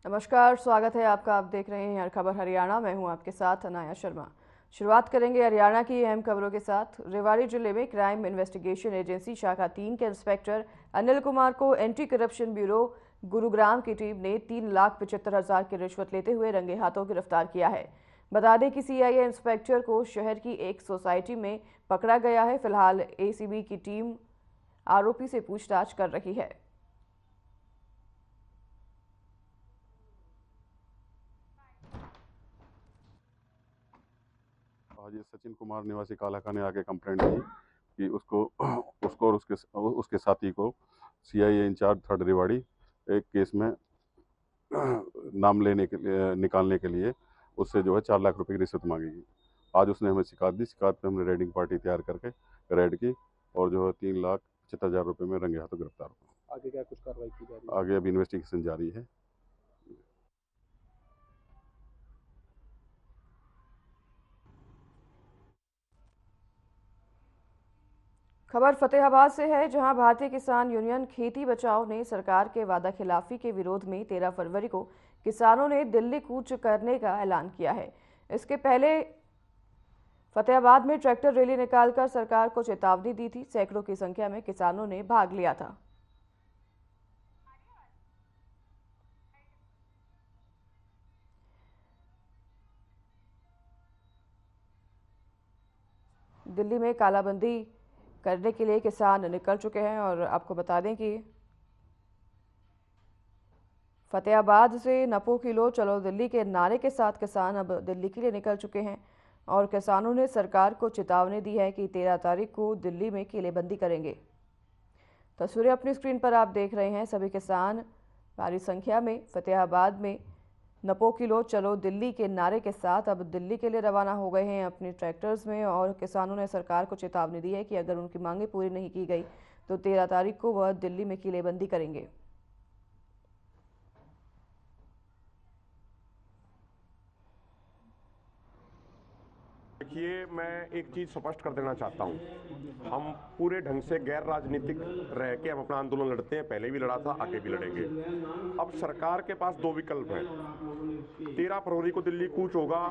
नमस्कार, स्वागत है आपका। आप देख रहे हैं हर खबर हरियाणा। मैं हूं आपके साथ अनाया शर्मा। शुरुआत करेंगे हरियाणा की अहम खबरों के साथ। रेवाड़ी जिले में क्राइम इन्वेस्टिगेशन एजेंसी शाखा 3 के इंस्पेक्टर अनिल कुमार को एंटी करप्शन ब्यूरो गुरुग्राम की टीम ने 3,75,000 की रिश्वत लेते हुए रंगे हाथों गिरफ्तार किया है। बता दें कि सीआईए इंस्पेक्टर को शहर की एक सोसाइटी में पकड़ा गया है। फिलहाल एसीबी की टीम आरोपी से पूछताछ कर रही है। आज ये सचिन कुमार निवासी कालाका ने आके कंप्लेंट दी कि उसको उसको और उसके साथी को सीआईए इंचार्ज थर्ड रेवाड़ी एक केस में नाम लेने के लिए निकालने के लिए उससे जो है 4 लाख रुपए की रिश्वत मांगेगी। आज उसने हमें शिकायत दी। शिकायत पे हमने रेडिंग पार्टी तैयार करके रेड की और जो है 3,75,000 रुपये में रंगे हाथों गिरफ्तार हुआ। आगे क्या कुछ कार्रवाई की जा रही है? आगे अभी इन्वेस्टिगेशन जारी है। खबर फतेहाबाद से है, जहां भारतीय किसान यूनियन खेती बचाओ ने सरकार के वादा खिलाफी के विरोध में 13 फरवरी को किसानों ने दिल्ली कूच करने का ऐलान किया है। इसके पहले फतेहाबाद में ट्रैक्टर रैली निकालकर सरकार को चेतावनी दी थी। सैकड़ों की संख्या में किसानों ने भाग लिया था। दिल्ली में कालाबंदी करने के लिए किसान निकल चुके हैं और आपको बता दें कि फतेहाबाद से नपो किलो चलो दिल्ली के नारे के साथ किसान अब दिल्ली के लिए निकल चुके हैं और किसानों ने सरकार को चेतावनी दी है कि 13 तारीख को दिल्ली में किलेबंदी करेंगे। तस्वीरें अपनी स्क्रीन पर आप देख रहे हैं। सभी किसान भारी संख्या में फतेहाबाद में नपो किलो चलो दिल्ली के नारे के साथ अब दिल्ली के लिए रवाना हो गए हैं अपने ट्रैक्टर्स में और किसानों ने सरकार को चेतावनी दी है कि अगर उनकी मांगें पूरी नहीं की गई तो 13 तारीख को वह दिल्ली में किलेबंदी करेंगे। देखिए, मैं एक चीज़ स्पष्ट कर देना चाहता हूँ। हम पूरे ढंग से गैर राजनीतिक रह के हम अपना आंदोलन लड़ते हैं। पहले भी लड़ा था, आगे भी लड़ेंगे। अब सरकार के पास दो विकल्प हैं। 13 फरवरी को दिल्ली कूच होगा।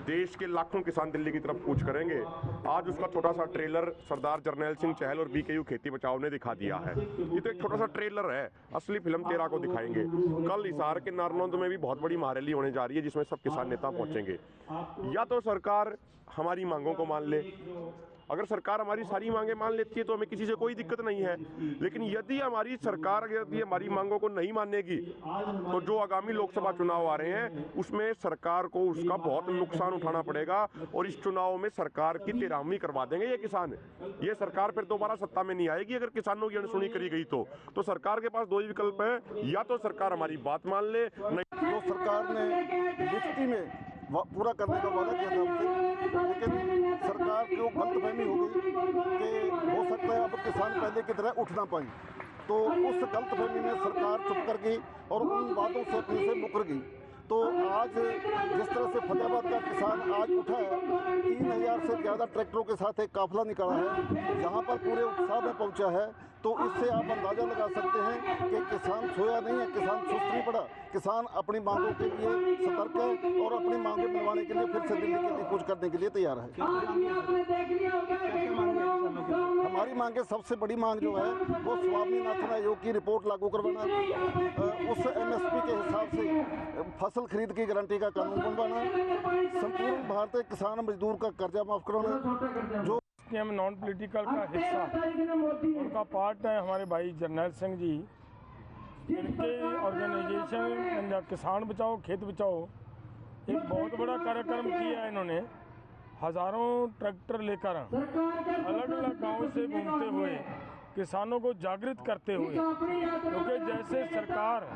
देश के लाखों किसान दिल्ली की तरफ कूच करेंगे। आज उसका छोटा सा ट्रेलर सरदार जरनैल सिंह चहल और बीकेयू खेती बचाओ ने दिखा दिया है। ये तो एक छोटा सा ट्रेलर है। असली फिल्म 13 को दिखाएंगे। कल हिसार के नारनौंद में भी बहुत बड़ी महारैली होने जा रही है, जिसमें सब किसान नेता पहुंचेंगे। या तो सरकार हमारी मांगों को मान ले। अगर सरकार हमारी सारी मांगें मान लेती है तो हमें किसी से कोई दिक्कत नहीं है। लेकिन यदि हमारी सरकार यदि हमारी मांगों को नहीं मानेगी तो जो आगामी लोकसभा चुनाव आ रहे हैं उसमें सरकार को उसका बहुत नुकसान उठाना पड़ेगा और इस चुनाव में सरकार की तिरामी करवा देंगे ये किसान। ये सरकार फिर दोबारा सत्ता में नहीं आएगी अगर किसानों की अनसुनी करी गई तो सरकार के पास दो ही विकल्प है। या तो सरकार हमारी बात मान ले, नहीं तो सरकार ने लिखती में पूरा करने का वादा किया था हमसे, लेकिन सरकार को गलतफहमी हो गई कि हो सकता है अब किसान पहले की तरह उठ ना पाए। तो उस गलतफहमी में सरकार चुप कर गई और उन बातों से अपने से मुकर गई। तो आज जिस तरह से फतेहाबाद का किसान आज उठा है, 3,000 से ज़्यादा ट्रैक्टरों के साथ एक काफिला निकाला है, जहां पर पूरे उत्साह में पहुंचा है। तो इससे आप अंदाज़ा लगा सकते हैं कि किसान सोया नहीं है, किसान सुस्त नहीं पड़ा। किसान अपनी मांगों के लिए सतर्क है और अपनी मांगें मनवाने के लिए फिर से दिल्ली के लिए कूच करने के लिए तैयार है। हमारी मांगे, सबसे बड़ी मांग जो है वो स्वामीनाथन आयोग की रिपोर्ट लागू करवाना, उस एमएसपी के हिसाब से फसल खरीद की गारंटी का कानून बनवाना, संपूर्ण भारतीय किसान मजदूर का कर्जा माफ कराना। जो हम नॉन पॉलिटिकल का हिस्सा उनका पार्ट है हमारे भाई जरनैल सिंह जी। इनके ऑर्गेनाइजेशन पंजाब किसान बचाओ खेत बचाओ एक बहुत बड़ा कार्यक्रम किया है। इन्होंने हज़ारों ट्रैक्टर लेकर अलग अलग गांव से घूमते हुए किसानों को जागृत करते हुए, क्योंकि जैसे सरकार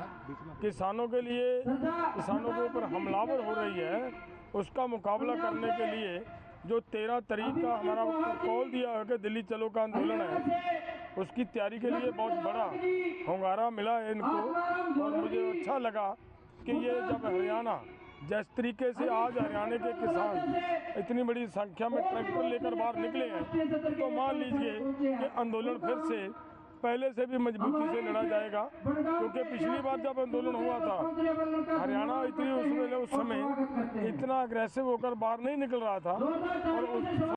किसानों के लिए किसानों के ऊपर हमलावर हो रही है, उसका मुकाबला करने के लिए जो 13 तारीख का हमारा कॉल दिया है कि दिल्ली चलो का आंदोलन है, उसकी तैयारी के लिए बहुत बड़ा होंगारा मिला है इनको। और मुझे अच्छा लगा कि ये जब हरियाणा जिस तरीके से आज हरियाणा के किसान इतनी बड़ी संख्या में ट्रैक्टर लेकर बाहर निकले हैं, तो मान लीजिए कि आंदोलन फिर से पहले से भी मजबूती से लड़ा जाएगा, क्योंकि पिछली बार जब आंदोलन हुआ था हरियाणा इतनी उस समय इतना अग्रेसिव होकर बाहर नहीं निकल रहा था और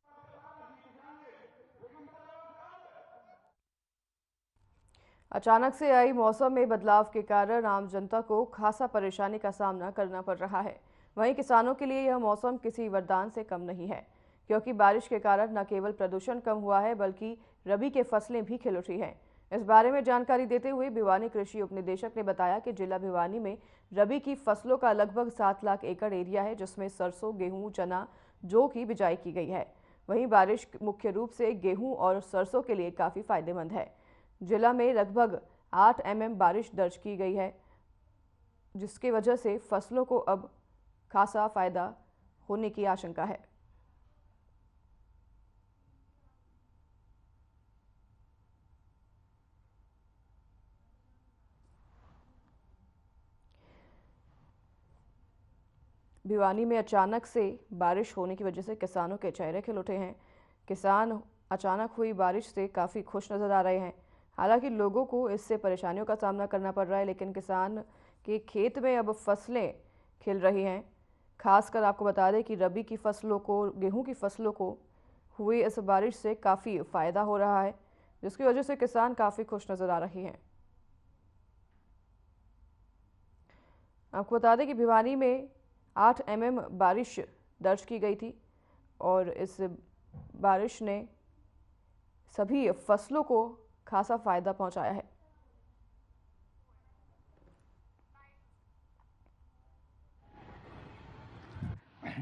अचानक से आई मौसम में बदलाव के कारण आम जनता को खासा परेशानी का सामना करना पड़ रहा है। वहीं किसानों के लिए यह मौसम किसी वरदान से कम नहीं है, क्योंकि बारिश के कारण न केवल प्रदूषण कम हुआ है बल्कि रबी के फसलें भी खिल उठी हैं। इस बारे में जानकारी देते हुए भिवानी कृषि उपनिदेशक ने बताया कि जिला भिवानी में रबी की फसलों का लगभग 7 लाख एकड़ एरिया है, जिसमें सरसों, गेहूं, चना, जौ की बिजाई की गई है। वहीं बारिश मुख्य रूप से गेहूं और सरसों के लिए काफी फायदेमंद है। जिला में लगभग 8 mm बारिश दर्ज की गई है, जिसकी वजह से फसलों को अब खासा फायदा होने की आशंका है। भिवानी में अचानक से बारिश होने की वजह से किसानों के चेहरे खिल उठे हैं। किसान अचानक हुई बारिश से काफ़ी खुश नज़र आ रहे हैं। हालांकि लोगों को इससे परेशानियों का सामना करना पड़ रहा है, लेकिन किसान के खेत में अब फसलें खिल रही हैं। खासकर आपको बता दें कि रबी की फसलों को, गेहूं की फसलों को हुई इस बारिश से काफ़ी फ़ायदा हो रहा है, जिसकी वजह से किसान काफ़ी खुश नज़र आ रहे हैं। आपको बता दें कि भिवानी में 8 mm बारिश दर्ज की गई थी और इस बारिश ने सभी फसलों को खासा फायदा पहुंचाया है।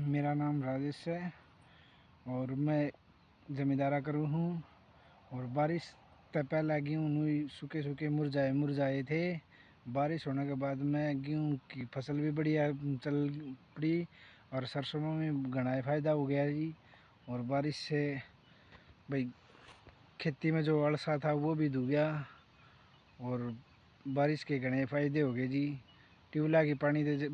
मेरा नाम राजेश है और मैं जमींदारा करूँ हूँ। और बारिश से पहले गेहूँ सूखे सूखे मुरझाए थे। बारिश होने के बाद में गेहूँ की फसल भी बढ़िया चल पड़ी और सरसों में घना फायदा हो गया जी। और बारिश से भाई खेती में जो अड़सा था वो भी धो गया और बारिश के घने फायदे हो गए जी। ट्यूबवेल की पानी से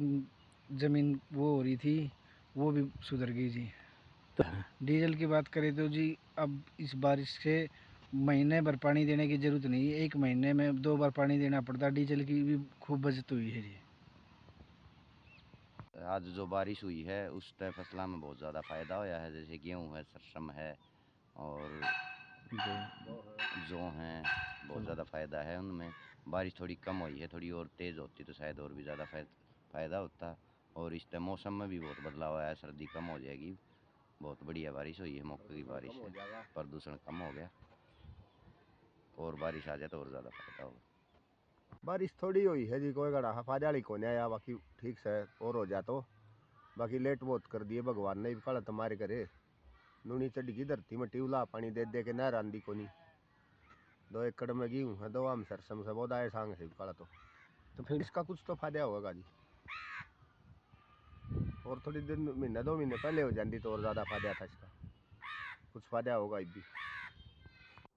जमीन वो हो रही थी, वो भी सुधर गई जी। तो डीजल की बात करें तो जी अब इस बारिश से महीने भर पानी देने की जरूरत नहीं है, 1 महीने में 2 बार पानी देना पड़ता। डीजल की भी खूब बचत हुई है जी। आज जो बारिश हुई है उससे फसलों में बहुत ज़्यादा फ़ायदा होया है, जैसे गेहूँ है, सरसों है और जौ हैं, बहुत ज़्यादा फ़ायदा है उनमें। बारिश थोड़ी कम हुई है, थोड़ी और तेज़ होती तो शायद और भी ज़्यादा फ़ायदा होता। और इस टाइम मौसम में भी बहुत बदलाव आया है, सर्दी कम हो जाएगी। बहुत बढ़िया बारिश हुई है, मौके की बारिश है, प्रदूषण कम हो गया और बारिश आ जाए तो और ज़्यादा फ़ायदा होगा। बारिश थोड़ी हुई है जी, कोई गड़ा फाजाली को नहीं आया, बाकी ठीक से और हो जाए तो। बाकी लेट बहुत कर दिए भगवान ने भी, कल तुम्हारे करे नूनी चढ़ी की धरती में ट्यूबला पानी दे दे के नहर आंदी को नहीं। 2 एकड़ में गेहूँ है, 2 आम सरसम से बहुत आए सांग से कल तो फिर इसका कुछ तो फायदा होगा जी। और थोड़ी दिन महीना 2 महीने पहले हो जाती तो और ज़्यादा फायदा था इसका, कुछ फायदा होगा भी।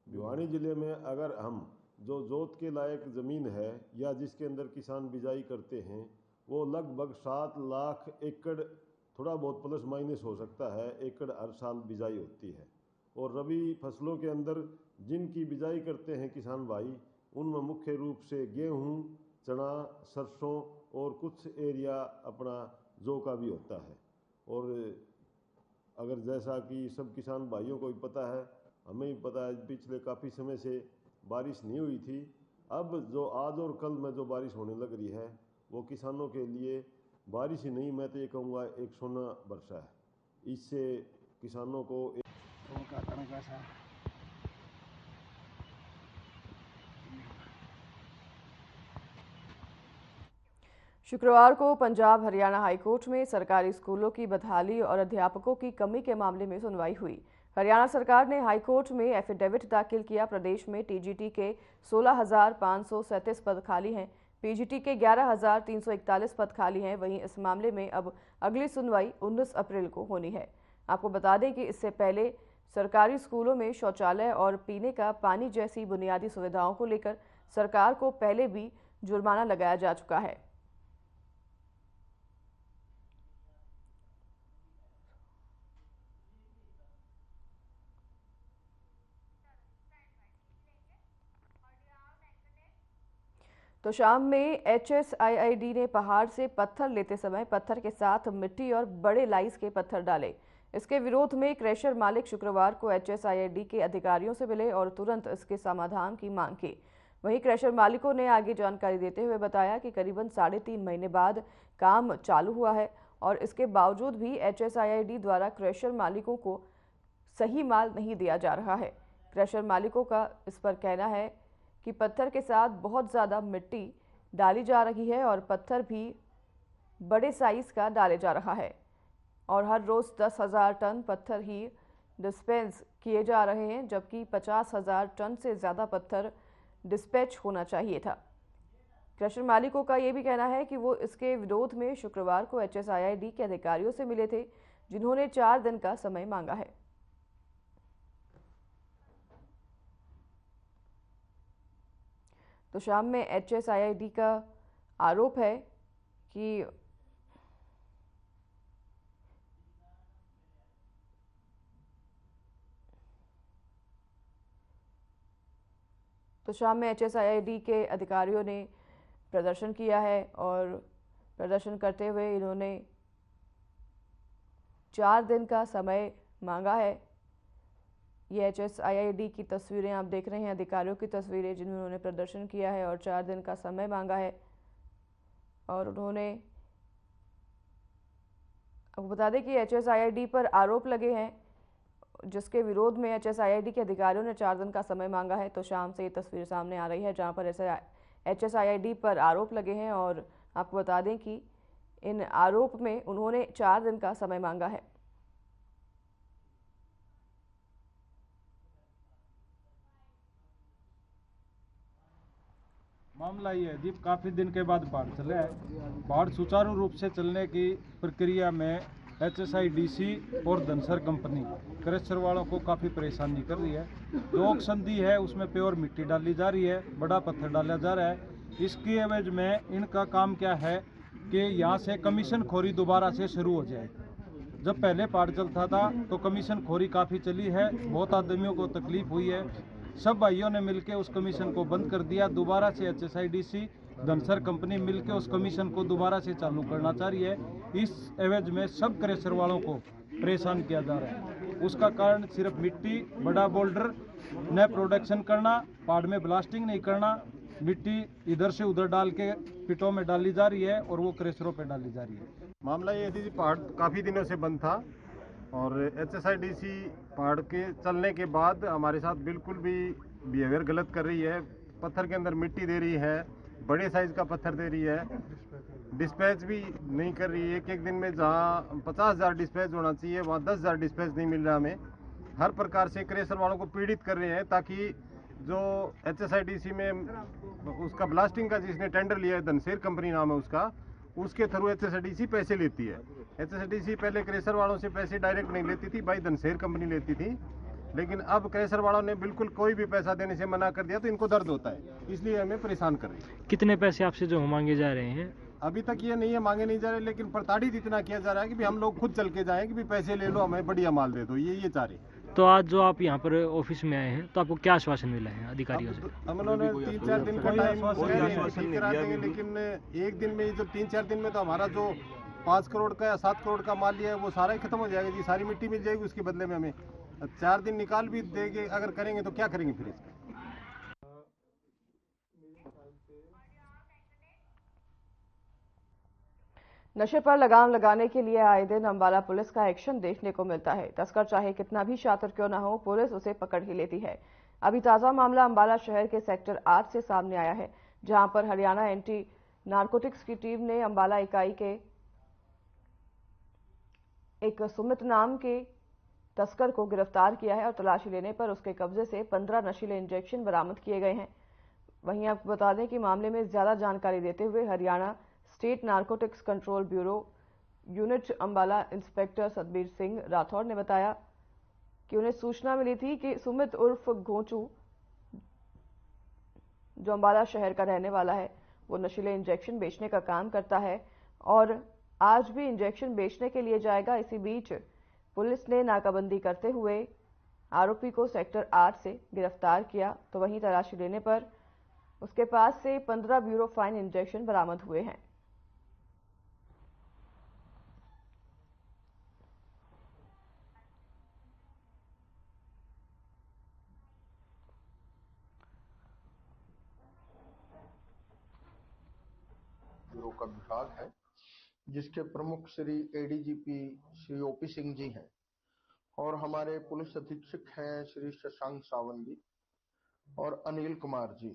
भिवानी जिले में अगर हम जो जोत के लायक ज़मीन है या जिसके अंदर किसान बिजाई करते हैं वो लगभग 7 लाख एकड़, थोड़ा बहुत प्लस माइनस हो सकता है, एकड़ हर साल बिजाई होती है। और रबी फसलों के अंदर जिनकी बिजाई करते हैं किसान भाई, उनमें मुख्य रूप से गेहूँ, चना, सरसों और कुछ एरिया अपना जौ का भी होता है। और अगर जैसा कि सब किसान भाइयों को भी पता है, हमें भी पता है, पिछले काफ़ी समय से बारिश नहीं हुई थी। अब जो आज और कल में जो बारिश होने लग रही है वो किसानों के लिए बारिश ही नहीं, मैं तो ये कहूँगा एक सोना वर्षा है। इससे किसानों को शुक्रवार को पंजाब हरियाणा हाईकोर्ट में सरकारी स्कूलों की बदहाली और अध्यापकों की कमी के मामले में सुनवाई हुई। हरियाणा सरकार ने हाईकोर्ट में एफिडेविट दाखिल किया। प्रदेश में टीजीटी के 16,537 पद खाली हैं, पीजीटी के 11,341 पद खाली हैं। वहीं इस मामले में अब अगली सुनवाई 19 अप्रैल को होनी है। आपको बता दें कि इससे पहले सरकारी स्कूलों में शौचालय और पीने का पानी जैसी बुनियादी सुविधाओं को लेकर सरकार को पहले भी जुर्माना लगाया जा चुका है। तो शाम में HSIID ने पहाड़ से पत्थर लेते समय पत्थर के साथ मिट्टी और बड़े लाइस के पत्थर डाले। इसके विरोध में क्रैशर मालिक शुक्रवार को HSIID के अधिकारियों से मिले और तुरंत इसके समाधान की मांग की। वहीं क्रैशर मालिकों ने आगे जानकारी देते हुए बताया कि करीबन 3.5 महीने बाद काम चालू हुआ है और इसके बावजूद भी HSIID द्वारा क्रैशर मालिकों को सही माल नहीं दिया जा रहा है। क्रैशर मालिकों का इस पर कहना है कि पत्थर के साथ बहुत ज़्यादा मिट्टी डाली जा रही है और पत्थर भी बड़े साइज़ का डाले जा रहा है और हर रोज़ 10,000 टन पत्थर ही डिस्पेंस किए जा रहे हैं, जबकि 50,000 टन से ज़्यादा पत्थर डिस्पैच होना चाहिए था। क्रशर मालिकों का ये भी कहना है कि वो इसके विरोध में शुक्रवार को HSIID के अधिकारियों से मिले थे, जिन्होंने 4 दिन का समय मांगा है। तो शाम में HSIID का आरोप है कि HSIID के अधिकारियों ने प्रदर्शन किया है और प्रदर्शन करते हुए इन्होंने 4 दिन का समय मांगा है। ये HSIID की तस्वीरें आप देख रहे हैं, अधिकारियों की तस्वीरें जिन्होंने प्रदर्शन किया है और 4 दिन का समय मांगा है। और उन्होंने आपको बता दें कि HSIID पर आरोप लगे हैं, जिसके विरोध में HSIID के अधिकारियों ने 4 दिन का समय मांगा है। तो शाम से ये तस्वीर सामने आ रही है जहां पर HSIID पर आरोप लगे हैं और आपको बता दें कि इन आरोप में उन्होंने 4 दिन का समय मांगा है। मामला ये है जी, काफ़ी दिन के बाद बाढ़ चले है। बाढ़ सुचारू रूप से चलने की प्रक्रिया में HSIDC और धनसर कंपनी क्रशर वालों को काफ़ी परेशानी कर रही है। जो ऑक्शन दी है उसमें प्योर मिट्टी डाली जा रही है, बड़ा पत्थर डाला जा रहा है। इसकी एवज में इनका काम क्या है कि यहाँ से कमीशन खोरी दोबारा से शुरू हो जाए। जब पहले बाढ़ चलता था तो कमीशन खोरी काफ़ी चली है, बहुत आदमियों को तकलीफ हुई है। सब भाइयों ने मिलकर उस कमीशन को बंद कर दिया। दोबारा से HSIDC धनसर कंपनी मिलकर उस कमीशन को दोबारा से चालू करना चाह रही है। इस एवज में सब क्रशर वालों को परेशान किया जा रहा है। उसका कारण सिर्फ मिट्टी, बड़ा बोल्डर न प्रोडक्शन करना, पहाड़ में ब्लास्टिंग नहीं करना, मिट्टी इधर से उधर डाल के पिटों में डाली जा रही है और वो क्रशरों पे डाली जा रही है। मामला ये थी, पहाड़ काफ़ी दिनों से बंद था और HSIDC पहाड़ के चलने के बाद हमारे साथ बिल्कुल भी बिहेवियर गलत कर रही है। पत्थर के अंदर मिट्टी दे रही है, बड़े साइज़ का पत्थर दे रही है, डिस्पैच भी नहीं कर रही है। एक दिन में जहां 50,000 डिस्पैच होना चाहिए वहां 10,000 डिस्पैच नहीं मिल रहा हमें। हर प्रकार से क्रशर वालों को पीड़ित कर रहे हैं, ताकि जो HSIDC में उसका ब्लास्टिंग का जिसने टेंडर लिया है, धनसेर कंपनी नाम है उसका, उसके थ्रू HSIDC पैसे लेती है। HSIDC पहले क्रशर वालों से पैसे डायरेक्ट नहीं लेती थी, भाई धनसेर कंपनी लेती थी। लेकिन अब क्रशर वालों ने बिल्कुल कोई भी पैसा देने से मना कर दिया, तो इनको दर्द होता है, इसलिए हमें परेशान कर रही है। कितने पैसे आपसे जो मांगे जा रहे हैं? अभी तक ये नहीं है, मांगे नहीं जा रहे, लेकिन प्रताड़ित इतना किया जा रहा है कि भी हम लोग खुद चल के जाएं कि भी पैसे ले लो, हमें बढ़िया माल दे दो, ये चाह रहे। तो आज जो आप यहाँ पर ऑफिस में आए हैं, तो आपको क्या आश्वासन मिला है अधिकारियों से? हम उन्होंने 3-4 दिन का टाइम ठीक करा देंगे, लेकिन एक दिन में, जो 3-4 दिन में तो हमारा जो 5 करोड़ का या 7 करोड़ का माल लिया है वो सारा ही खत्म हो जाएगा जी। सारी मिट्टी मिल जाएगी, उसके बदले में हमें 4 दिन निकाल भी देंगे। अगर करेंगे तो क्या करेंगे फिर इसका? नशे पर लगाम लगाने के लिए आए दिन अंबाला पुलिस का एक्शन देखने को मिलता है। तस्कर चाहे कितना भी शातिर क्यों ना हो, पुलिस उसे पकड़ ही लेती है। अभी ताजा मामला अंबाला शहर के सेक्टर 8 से सामने आया है, जहां पर हरियाणा एंटी नारकोटिक्स की टीम ने अंबाला इकाई के एक सुमित नाम के तस्कर को गिरफ्तार किया है और तलाशी लेने पर उसके कब्जे से 15 नशीले इंजेक्शन बरामद किए गए हैं। वहीं आपको बता दें कि मामले में ज्यादा जानकारी देते हुए Haryana state narcotics control bureau unit Ambala inspector Satbir Singh Rathore ने बताया कि उन्हें सूचना मिली थी कि सुमित उर्फ घोंचू, जो अंबाला शहर का रहने वाला है, वो नशीले इंजेक्शन बेचने का काम करता है और आज भी इंजेक्शन बेचने के लिए जाएगा। इसी बीच पुलिस ने नाकाबंदी करते हुए आरोपी को सेक्टर 8 से गिरफ्तार किया। तो वहीं तलाशी लेने पर उसके पास से 15 ब्यूरोफाइन इंजेक्शन बरामद हुए हैं। ब्यूरो का विभाग है जिसके प्रमुख श्री एडीजीपी श्री ओपी सिंह जी हैं और हमारे पुलिस अधीक्षक हैं श्री शशांक सावंत जी और अनिल कुमार जी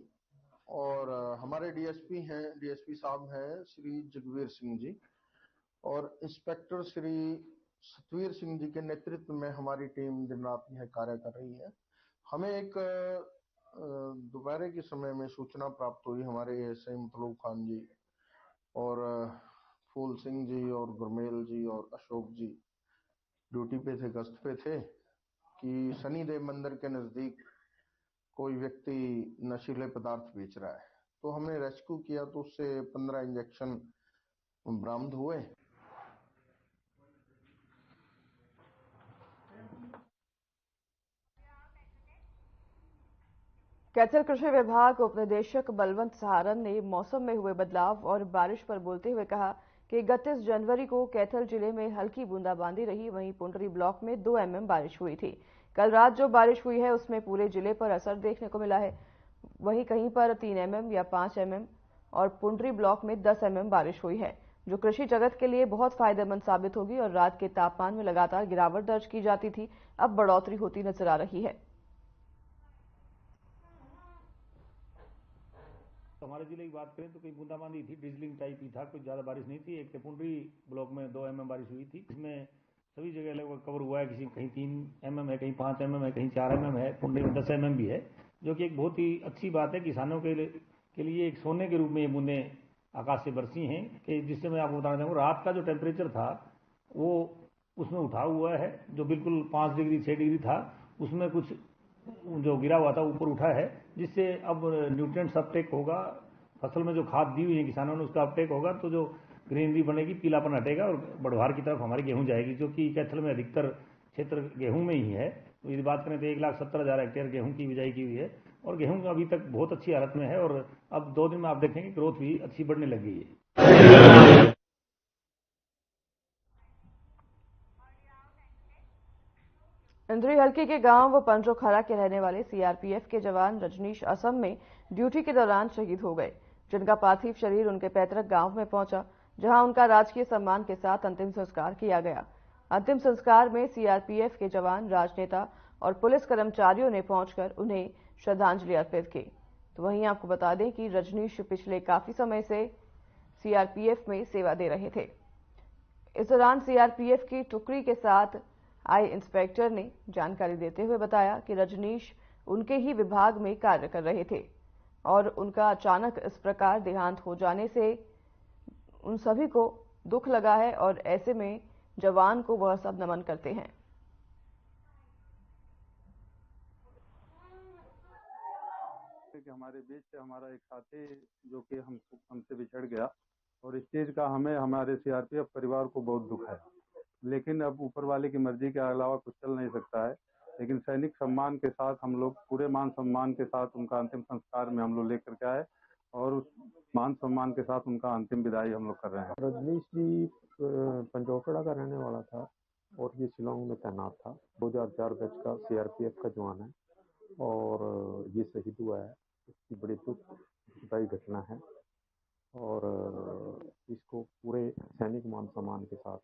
और हमारे डीएसपी साहब हैं श्री जगवीर सिंह जी और इंस्पेक्टर श्री सतवीर सिंह जी के नेतृत्व में हमारी टीम दिन रात यह कार्य कर रही है। हमें एक दोपहर के समय में सूचना प्राप्त हुई हमारे एएसआई मतलूब खान जी और फूल सिंह जी और गुरमेल जी और अशोक जी ड्यूटी पे थे, गश्त पे थे कि शनिदेव मंदिर के नजदीक कोई व्यक्ति नशीले पदार्थ बेच रहा है। तो हमने रेस्क्यू किया तो उससे 15 इंजेक्शन बरामद हुए। कैथल कृषि विभाग उपनिदेशक बलवंत सहारन ने मौसम में हुए बदलाव और बारिश पर बोलते हुए कहा कि 31 जनवरी को कैथल जिले में हल्की बूंदाबांदी रही, वहीं पुंडरी ब्लॉक में 2 mm बारिश हुई थी। कल रात जो बारिश हुई है उसमें पूरे जिले पर असर देखने को मिला है, वहीं कहीं पर 3 mm या 5 mm और पुंडरी ब्लॉक में 10 mm बारिश हुई है, जो कृषि जगत के लिए बहुत फायदेमंद साबित होगी। और रात के तापमान में लगातार गिरावट दर्ज की जाती थी, अब बढ़ोतरी होती नजर आ रही है। तो हमारे जिले की बात करें तो कहीं बूंदाबांदी थी, ड्रिजलिंग टाइप ही था, कुछ ज़्यादा बारिश नहीं थी। एक पुंडरी ब्लॉक में 2 mm बारिश हुई थी, इसमें सभी जगह लगभग कवर हुआ है। कहीं 3 mm है, कहीं 5 mm है, कहीं 4 mm है, पुंडरी में 10 mm भी है, जो कि एक बहुत ही अच्छी बात है। किसानों के लिए एक सोने के रूप में ये बूंदें आकाश से बरसी हैं कि जिससे मैं आपको बताना चाहूँगा रात का जो टेम्परेचर था वो उसमें उठा हुआ है, जो बिल्कुल 5 डिग्री 6 डिग्री था उसमें कुछ जो गिरा हुआ था ऊपर उठा है, जिससे अब न्यूट्रिएंट्स अपटेक होगा, फसल में जो खाद दी हुई है किसानों ने उसका अपटेक होगा, तो जो ग्रीनरी बनेगी, पीलापन हटेगा और बढ़वार की तरफ हमारी गेहूं जाएगी, जो कि कैथल में अधिकतर क्षेत्र गेहूं में ही है। तो यदि बात करें तो 1,70,000 हेक्टेयर गेहूं की बिजाई की हुई है और गेहूं अभी तक बहुत अच्छी हालत में है और अब 2 दिन में आप देखेंगे ग्रोथ भी अच्छी बढ़ने लग गई है। इंद्री हल्की के गांव पंजोखरा के रहने वाले सीआरपीएफ के जवान रजनीश असम में ड्यूटी के दौरान शहीद हो गए, जिनका पार्थिव शरीर उनके पैतृक गांव में पहुंचा, जहां उनका राजकीय सम्मान के साथ अंतिम संस्कार किया गया। अंतिम संस्कार में सीआरपीएफ के जवान, राजनेता और पुलिस कर्मचारियों ने पहुंचकर उन्हें श्रद्धांजलि अर्पित की। तो वहीं आपको बता दें कि रजनीश पिछले काफी समय से सीआरपीएफ में सेवा दे रहे थे। इस दौरान सीआरपीएफ की टुकड़ी के साथ आए इंस्पेक्टर ने जानकारी देते हुए बताया कि रजनीश उनके ही विभाग में कार्य कर रहे थे और उनका अचानक इस प्रकार देहांत हो जाने से उन सभी को दुख लगा है और ऐसे में जवान को वह सब नमन करते हैं। हमारे बीच से हमारा एक साथी जो कि हमसे बिछड़ गया और इस चीज का हमें हमारे सीआरपीएफ परिवार को बहुत दुख है, लेकिन अब ऊपर वाले की मर्जी के अलावा कुछ चल नहीं सकता है। लेकिन सैनिक सम्मान के साथ हम लोग पूरे मान सम्मान के साथ उनका अंतिम संस्कार में हम लोग लेकर के आए और उस मान सम्मान के साथ उनका अंतिम विदाई हम लोग कर रहे हैं। रजनीश जी पंजोखड़ा का रहने वाला था और ये शिलोंग में तैनात था। 2004 बैच का सीआरपीएफ का जवान है और ये शहीद हुआ है। इसकी बड़ी दुखदायी घटना है और इसको पूरे सैनिक मान सम्मान के साथ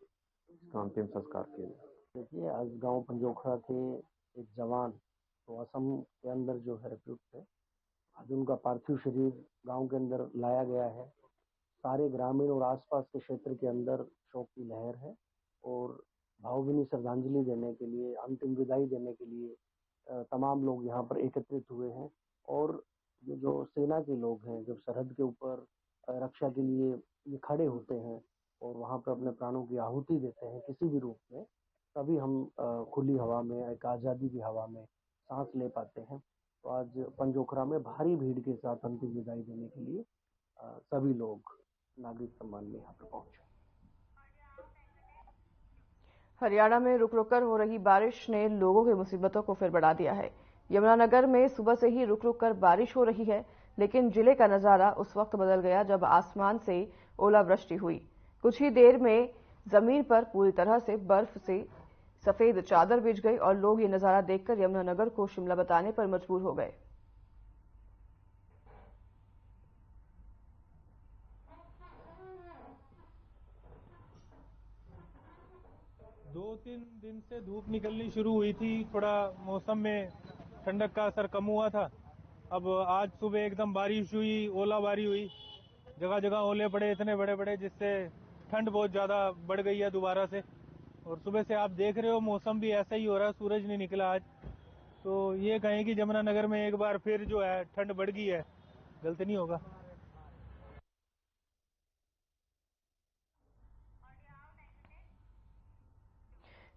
इसका अंतिम संस्कार किया। देखिए, आज गांव पंजोखड़ा के एक जवान तो असम के अंदर जो है रिक्रूट थे, आज उनका पार्थिव शरीर गांव के अंदर लाया गया है। सारे ग्रामीण और आसपास के क्षेत्र के अंदर शोक की लहर है और भावभीनी श्रद्धांजलि देने के लिए, अंतिम विदाई देने के लिए तमाम लोग यहाँ पर एकत्रित हुए हैं। और ये जो सेना के लोग हैं, जब सरहद के ऊपर रक्षा के लिए ये खड़े होते हैं और वहाँ पर अपने प्राणों की आहुति देते हैं किसी भी रूप में, तभी हम खुली हवा में, एक आज़ादी की हवा में सांस ले पाते हैं। तो आज पंजोखरा में भारी भीड़ के साथ अंतिम विदाई देने के लिए सभी लोग नागरिक सम्मान में यहाँ पर पहुंचे। हरियाणा में रुक रुक कर हो रही बारिश ने लोगों की मुसीबतों को फिर बढ़ा दिया है। यमुनानगर में सुबह से ही रुक रुक कर बारिश हो रही है, लेकिन जिले का नज़ारा उस वक्त बदल गया जब आसमान से ओलावृष्टि हुई। कुछ ही देर में जमीन पर पूरी तरह से बर्फ से सफेद चादर बिछ गई और लोग ये नज़ारा देखकर यमुनानगर को शिमला बताने पर मजबूर हो गए। दो तीन दिन से धूप निकलनी शुरू हुई थी, थोड़ा मौसम में ठंडक का असर कम हुआ था। अब आज सुबह एकदम बारिश हुई, ओलाबारी हुई, जगह जगह ओले पड़े इतने बड़े बड़े, जिससे ठंड बहुत ज़्यादा बढ़ गई है दोबारा से। और सुबह से आप देख रहे हो मौसम भी ऐसा ही हो रहा है, सूरज नहीं निकला आज। तो ये कहें कि यमुनानगर में एक बार फिर जो है ठंड बढ़ गई है, गलत नहीं होगा।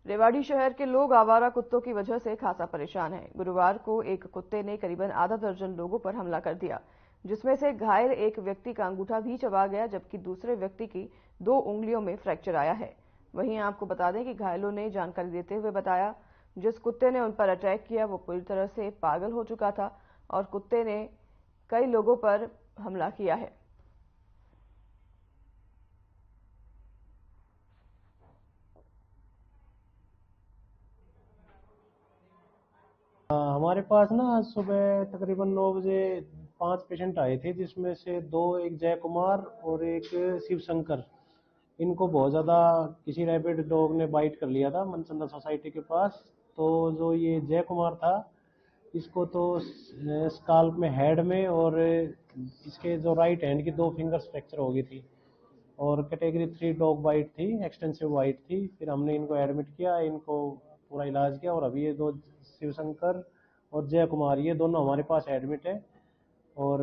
रेवाड़ी शहर के लोग आवारा कुत्तों की वजह से खासा परेशान हैं। गुरुवार को एक कुत्ते ने करीबन आधा दर्जन लोगों पर हमला कर दिया, जिसमें से घायल एक व्यक्ति का अंगूठा भी चबा गया, जबकि दूसरे व्यक्ति की 2 उंगलियों में फ्रैक्चर आया है। वहीं आपको बता दें कि घायलों ने जानकारी देते हुए बताया, जिस कुत्ते ने उन पर अटैक किया वो पूरी तरह से पागल हो चुका था और कुत्ते ने कई लोगों पर हमला किया है। हमारे पास ना आज सुबह तकरीबन 9 बजे 5 पेशेंट आए थे, जिसमें से 2 एक जय कुमार और एक शिव शंकर। इनको बहुत ज़्यादा किसी रैबिड डॉग ने बाइट कर लिया था मनचंदा सोसाइटी के पास। तो जो ये जय कुमार था, इसको तो स्काल्प में, हेड में और इसके जो राइट हैंड की 2 फिंगर्स फ्रैक्चर हो गई थी और कैटेगरी 3 डॉग बाइट थी, एक्सटेंसिव बाइट थी। फिर हमने इनको एडमिट किया, इनको पूरा इलाज किया और अभी ये 2 शिवशंकर और जय कुमार ये दोनों हमारे पास एडमिट है और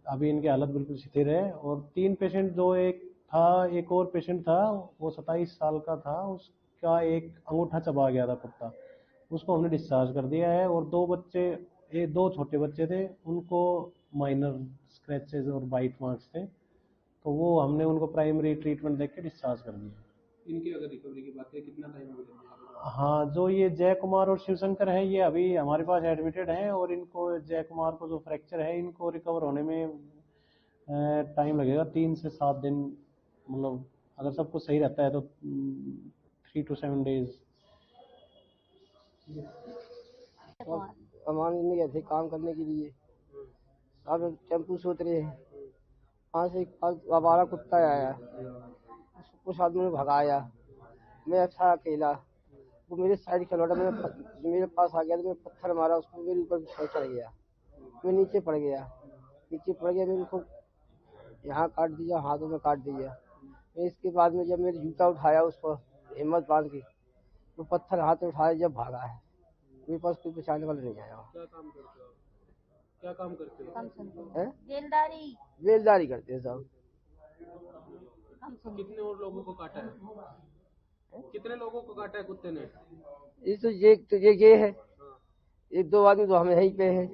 अभी इनकी हालत बिल्कुल स्थिर है। और 3 पेशेंट, जो एक और पेशेंट था वो 27 साल का था, उसका एक अंगूठा चबा गया था कुत्ता, उसको हमने डिस्चार्ज कर दिया है। और 2 छोटे बच्चे थे, उनको माइनर स्क्रैचेस और बाइट मार्क्स थे, तो वो हमने उनको प्राइमरी ट्रीटमेंट देके डिस्चार्ज कर दिया। इनकी अगर रिकवरी की बात है, कितना टाइम हो गया? हाँ, जो ये जय कुमार और शिवशंकर है ये अभी हमारे पास एडमिटेड हैं और इनको, जय कुमार को जो फ्रैक्चर है, इनको रिकवर होने में टाइम लगेगा 3 से 7 दिन। मतलब अगर सब कुछ सही रहता है तो 3 to 7 days। हमारे नहीं गए थे काम करने के लिए, अब टेम्पू से उतरे हैं, वहाँ से एक आवारा कुत्ता आया, कुछ आदमी ने भगाया, मैं था अकेला, वो मेरे साइड खिलौटा मेरे पास आ गया तो मैं पत्थर मारा उसको, मेरे ऊपर चढ़ गया, मैं नीचे पड़ गया, मेरे को यहाँ काट दिया, हाथों में काट दिया। मैं इसके बाद में जब मेरे जूता उठाया उसको हिम्मत बांध के, वो पत्थर हाथ में उठाया, जब भागा है, मेरे पास कोई बचाने वाला नहीं आया। क्या काम करते हो? बेलदारी करते हैं सब। कितने और लोगों को काटा है? कितने लोगों को काटा है कुत्ते ने? ये है, 1-2 आदमी तो हमें यहीं पे है,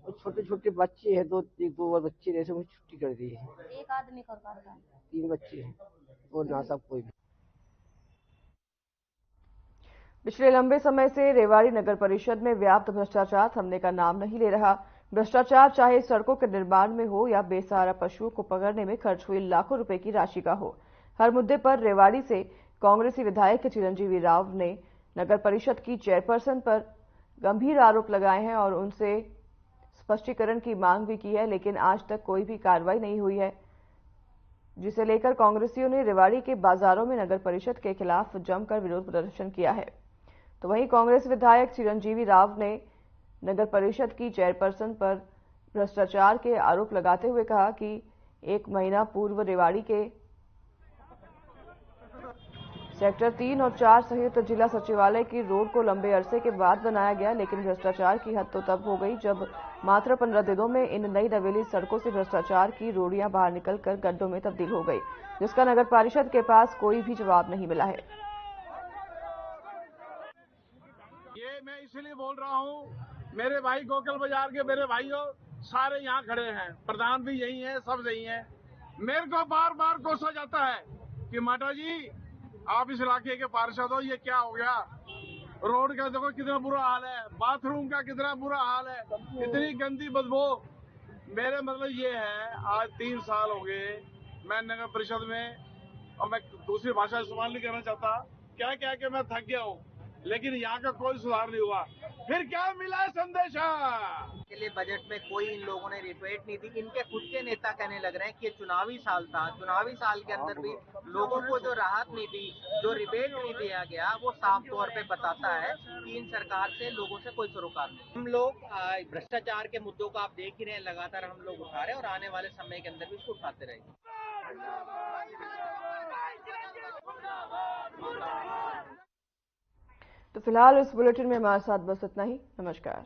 और छोटे छोटे बच्चे हैं, 2 और बच्चे जैसे मुझे छुट्टी कर दी है। एक आदमी को काटा है, 3 बच्चे हैं और ना सब कोई भी। पिछले लंबे समय से रेवाड़ी नगर परिषद में व्याप्त भ्रष्टाचार थमने का नाम नहीं ले रहा। भ्रष्टाचार चाहे सड़कों के निर्माण में हो या बेसहारा पशुओं को पकड़ने में खर्च हुई लाखों रुपए की राशि का हो, हर मुद्दे पर रेवाड़ी से कांग्रेसी विधायक चिरंजीवी राव ने नगर परिषद की चेयरपर्सन पर गंभीर आरोप लगाए हैं और उनसे स्पष्टीकरण की मांग भी की है, लेकिन आज तक कोई भी कार्रवाई नहीं हुई है, जिसे लेकर कांग्रेसियों ने रेवाड़ी के बाजारों में नगर परिषद के खिलाफ जमकर विरोध प्रदर्शन किया है। तो वहीं कांग्रेस विधायक चिरंजीवी राव ने नगर परिषद की चेयरपर्सन पर भ्रष्टाचार के आरोप लगाते हुए कहा कि 1 महीना पूर्व रेवाड़ी के सेक्टर 3 और 4 सहित जिला सचिवालय की रोड को लंबे अरसे के बाद बनाया गया, लेकिन भ्रष्टाचार की हद तो तब हो गई जब मात्र 15 दिनों में इन नई नवेली सड़कों से भ्रष्टाचार की रोडियां बाहर निकलकर गड्ढों में तब्दील हो गई, जिसका नगर परिषद के पास कोई भी जवाब नहीं मिला है। ये मैं इसलिए बोल रहा हूँ, मेरे भाई गोकल बाजार के मेरे भाइयों सारे यहाँ खड़े हैं, प्रधान भी यही है, सब यही है। मेरे को बार बार कोसा जाता है कि माता जी आप इस इलाके के पार्षद हो, ये क्या हो गया, रोड का देखो कितना बुरा हाल है, बाथरूम का कितना बुरा हाल है, इतनी गंदी बदबू, मेरे मतलब ये है, आज 3 साल हो गए मैं नगर परिषद में, और मैं दूसरी भाषा इस्तेमाल नहीं करना चाहता, क्या क्या कि मैं थक गया हूँ, लेकिन यहाँ का कोई सुधार नहीं हुआ। फिर क्या मिला है संदेशा के लिए बजट में कोई इन लोगों ने रिबेट नहीं दी। इनके खुद के नेता कहने लग रहे हैं कि ये चुनावी साल था, चुनावी साल के अंदर भी लोगों को जो राहत नहीं दी, जो रिबेट नहीं दिया गया, वो साफ तौर पे बताता है कि इन सरकार से लोगों से कोई सरोकार नहीं। हम लोग भ्रष्टाचार के मुद्दों को आप देख ही रहे हैं, लगातार हम लोग उठा रहे हैं और आने वाले समय के अंदर भी उसको उठाते रहेंगे। तो फिलहाल इस बुलेटिन में हमारे साथ बस इतना ही। नमस्कार।